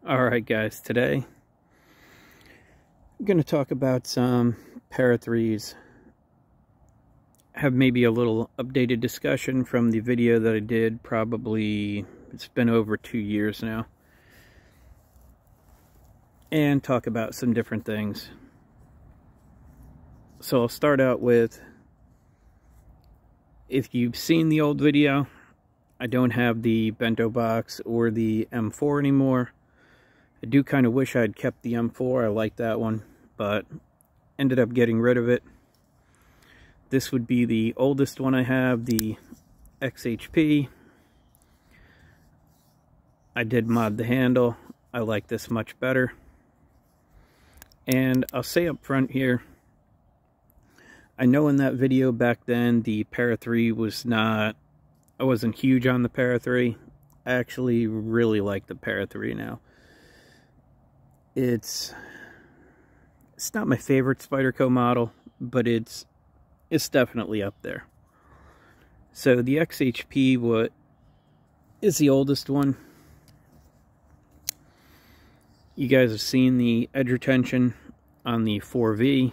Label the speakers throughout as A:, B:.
A: Alright guys, today I'm going to talk about some Para 3s. Have maybe a little updated discussion from the video that I did, probably, it's been over 2 years now. And talk about some different things. So I'll start out with, if you've seen the old video, I don't have the bento box or the M4 anymore. I do kind of wish I had kept the M4, I like that one, but ended up getting rid of it. This would be the oldest one I have, the XHP. I did mod the handle, I like this much better. And I'll say up front here, I know in that video back then the Para 3 was not, I wasn't huge on the Para 3. I actually really like the Para 3 now. It's not my favorite Spyderco model, but it's definitely up there. So the XHP is the oldest one. You guys have seen the edge retention on the 4V.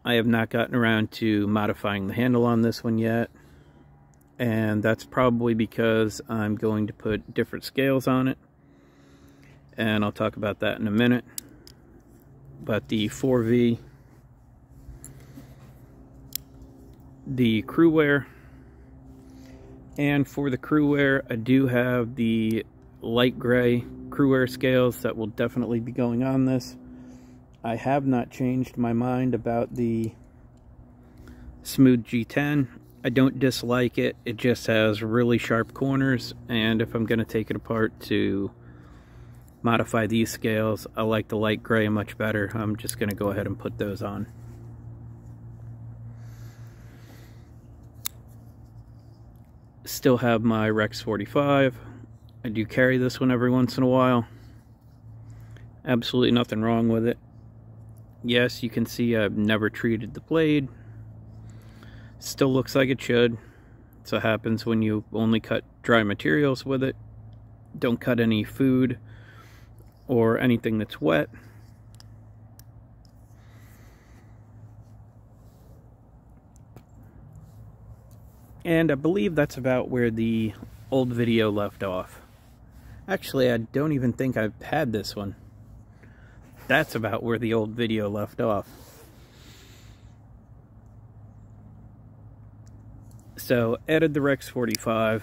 A: I have not gotten around to modifying the handle on this one yet, and that's probably because I'm going to put different scales on it. And I'll talk about that in a minute. But the 4V, the Cruwear, and for the Cruwear, I do have the light gray Cruwear scales that will definitely be going on this. I have not changed my mind about the Smooth G10. I don't dislike it, it just has really sharp corners, and if I'm going to take it apart to modify these scales, I like the light gray much better. I'm just going to go ahead and put those on. Still have my Rex45. I do carry this one every once in a while. Absolutely nothing wrong with it. Yes, you can see I've never treated the blade. Still looks like it should. So it happens when you only cut dry materials with it. Don't cut any food or anything that's wet. And I believe that's about where the old video left off. Actually, I don't even think I've had this one. That's about where the old video left off. So, added the Rex45.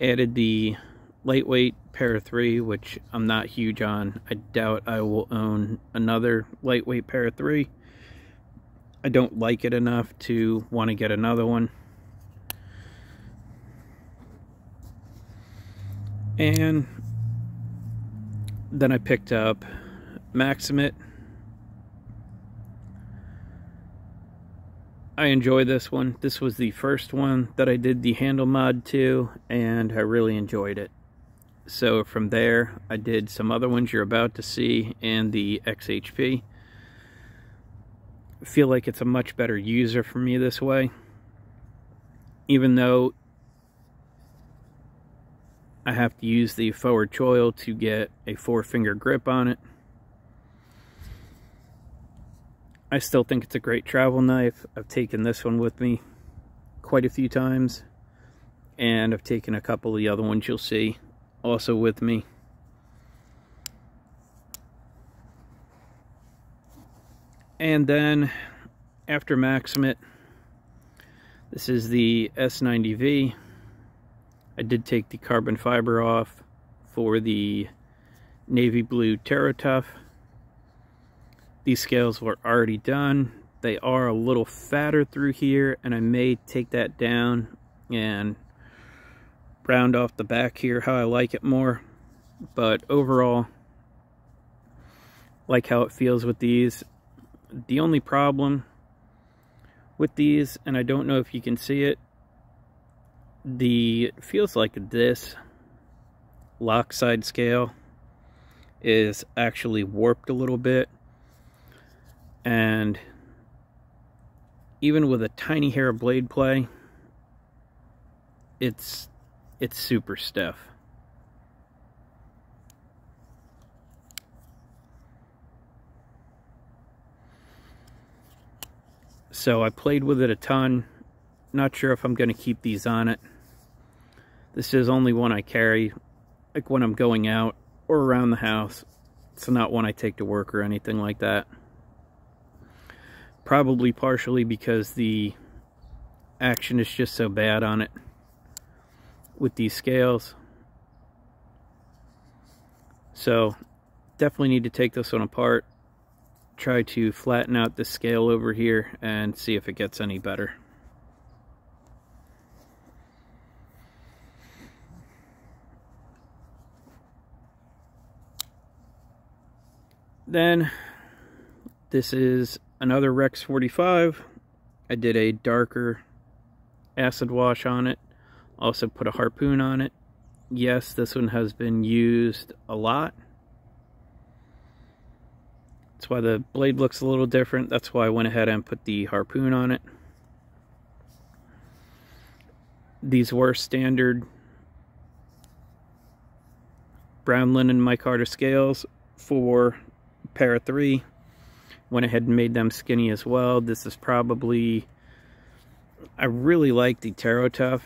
A: Added the lightweight Para 3, which I'm not huge on. I doubt I will own another lightweight Para 3. I don't like it enough to want to get another one. And then I picked up Maxamet. I enjoy this one. This was the first one that I did the handle mod to, and I really enjoyed it. So from there, I did some other ones you're about to see, and the XHP. I feel like it's a much better user for me this way. Even though I have to use the forward choil to get a 4-finger grip on it. I still think it's a great travel knife. I've taken this one with me quite a few times, and I've taken a couple of the other ones you'll see also with me. And then after Maxamet, this is the S90V. I did take the carbon fiber off for the navy blue TerraTough. These scales were already done. They are a little fatter through here, and I may take that down and round off the back here how I like it more. But overall, like how it feels with these. The only problem with these, and I don't know if you can see it, it feels like this lock side scale is actually warped a little bit, and even with a tiny hair of blade play, it's it's super stiff. So I played with it a ton. Not sure if I'm going to keep these on it. This is only one I carry, like when I'm going out or around the house. It's not one I take to work or anything like that. Probably partially because the action is just so bad on it with these scales. So definitely need to take this one apart, try to flatten out the scale over here and see if it gets any better. Then this is another Rex45. I did a darker acid wash on it, also put a harpoon on it. Yes, this one has been used a lot. That's why the blade looks a little different. That's why I went ahead and put the harpoon on it. These were standard brown linen micarta scales for Para 3. Went ahead and made them skinny as well. This is probably, I really like the Taro Tough,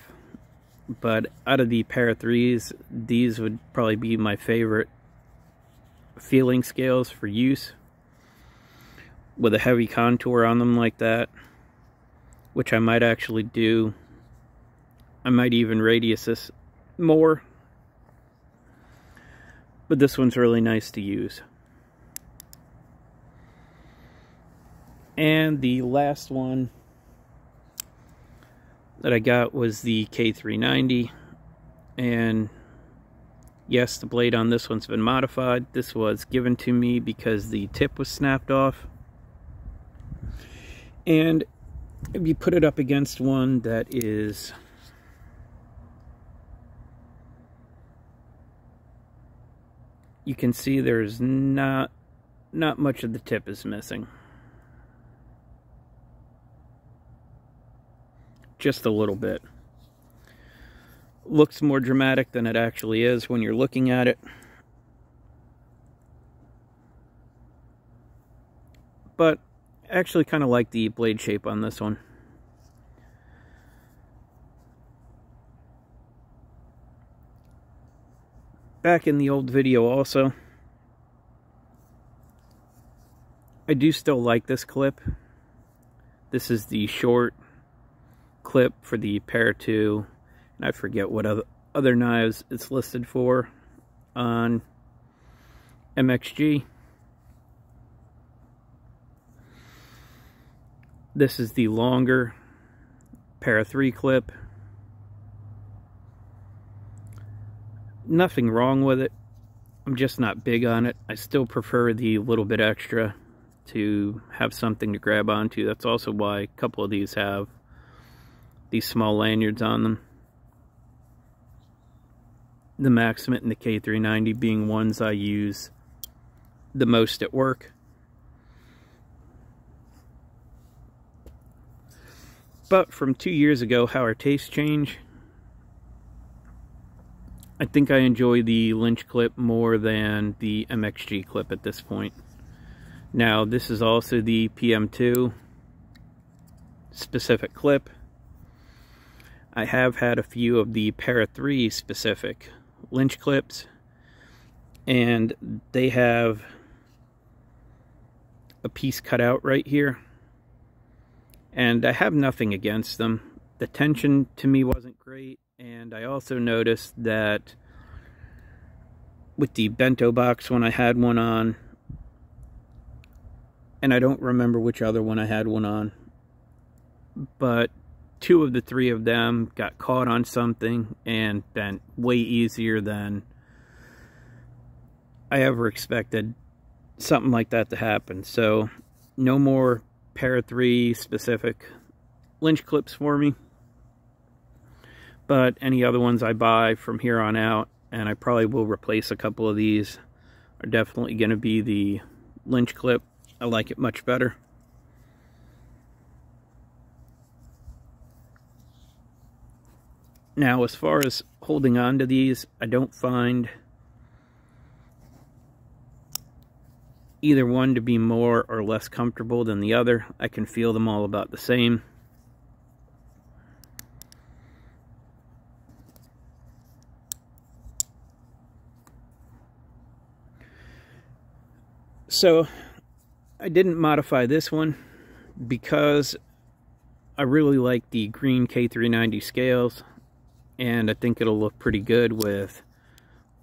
A: but out of the Para 3s, these would probably be my favorite feeling scales for use, with a heavy contour on them like that, which I might actually do. I might even radius this more, but this one's really nice to use. And the last one that I got was the K390, and yes, the blade on this one's been modified. This was given to me because the tip was snapped off, and if you put it up against one that is you can see there's not much of the tip is missing. Just a little bit. Looks more dramatic than it actually is when you're looking at it. But I actually kind of like the blade shape on this one. Back in the old video also, I do still like this clip. This is the short clip for the Para 2, and I forget what other knives it's listed for on MXG. This is the longer Para 3 clip. Nothing wrong with it. I'm just not big on it. I still prefer the little bit extra to have something to grab onto. That's also why a couple of these have these small lanyards on them. The Maxamet and the K390 being ones I use the most at work. But from 2 years ago, how our tastes change, I think I enjoy the Lynch clip more than the MXG clip at this point. Now, this is also the PM2 specific clip. I have had a few of the Para 3 specific Lynch clips, and they have a piece cut out right here, and I have nothing against them. The tension to me wasn't great, and I also noticed that with the bento box when I had one on, and I don't remember which other one I had one on, but 2 of the 3 of them got caught on something and bent way easier than I ever expected something like that to happen. So no more Para 3 specific Lynch clips for me, but any other ones I buy from here on out, and I probably will replace a couple of these, are definitely going to be the Lynch clip. I like it much better. Now, as far as holding on to these, I don't find either one to be more or less comfortable than the other. I can feel them all about the same. So I didn't modify this one because I really like the green K390 scales, and I think it'll look pretty good with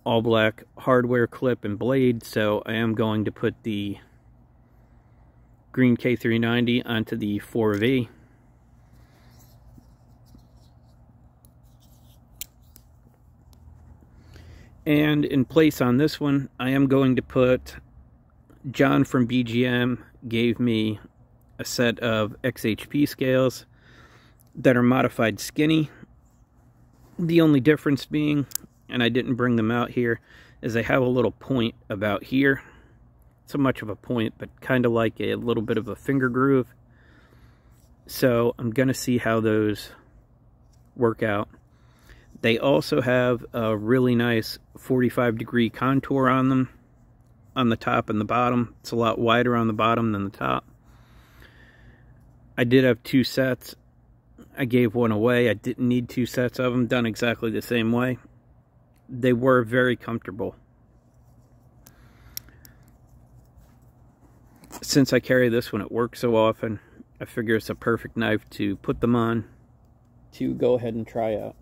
A: all black hardware clip and blade. So I am going to put the green K390 onto the 4V. And in place on this one, I am going to put, John from BGM gave me a set of XHP scales that are modified skinny. The only difference being, and I didn't bring them out here, is they have a little point about here. So much of a point, but kind of like a little bit of a finger groove. So I'm going to see how those work out. They also have a really nice 45-degree contour on them, on the top and the bottom. It's a lot wider on the bottom than the top. I did have 2 sets. I gave one away. I didn't need 2 sets of them done exactly the same way. They were very comfortable. Since I carry this one at work so often, I figure it's a perfect knife to put them on to go ahead and try out.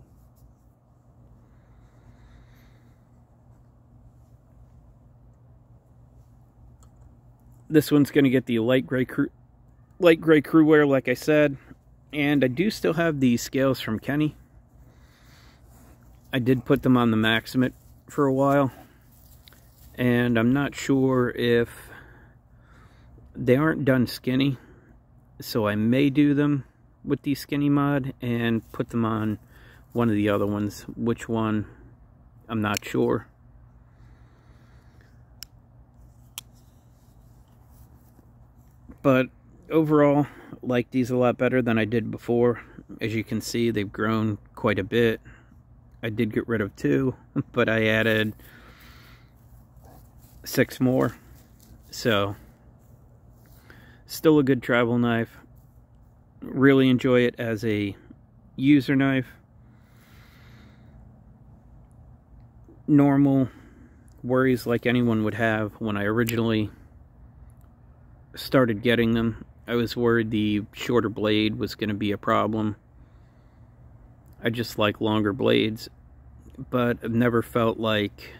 A: This one's going to get the light gray Cruwear, like I said. And I do still have the scales from Kenny. I did put them on the Maxamet for a while. And I'm not sure if they aren't done skinny. So I may do them with the skinny mod and put them on one of the other ones. Which one, I'm not sure. But overall, I like these a lot better than I did before. As you can see, they've grown quite a bit. I did get rid of 2, but I added 6 more. So, still a good travel knife. Really enjoy it as a user knife. Normal worries like anyone would have when I originally started getting them. I was worried the shorter blade was going to be a problem. I just like longer blades, but I've never felt like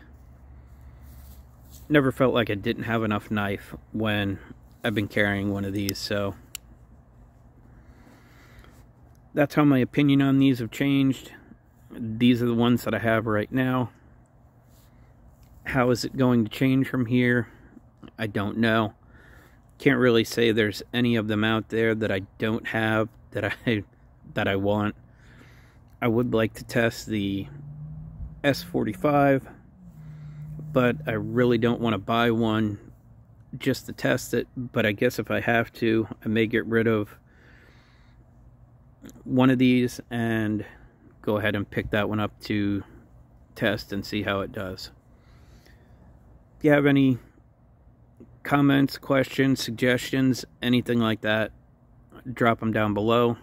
A: I didn't have enough knife when I've been carrying one of these. So that's how my opinion on these have changed. These are the ones that I have right now. How is it going to change from here? I don't know. Can't really say there's any of them out there that I don't have that I want. I would like to test the S45, but I really don't want to buy one just to test it. But I guess if I have to, I may get rid of one of these and go ahead and pick that one up to test and see how it does. If you have any comments, questions, suggestions, anything like that, drop them down below.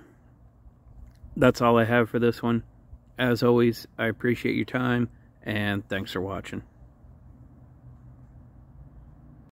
A: That's all I have for this one. As always, I appreciate your time, and thanks for watching.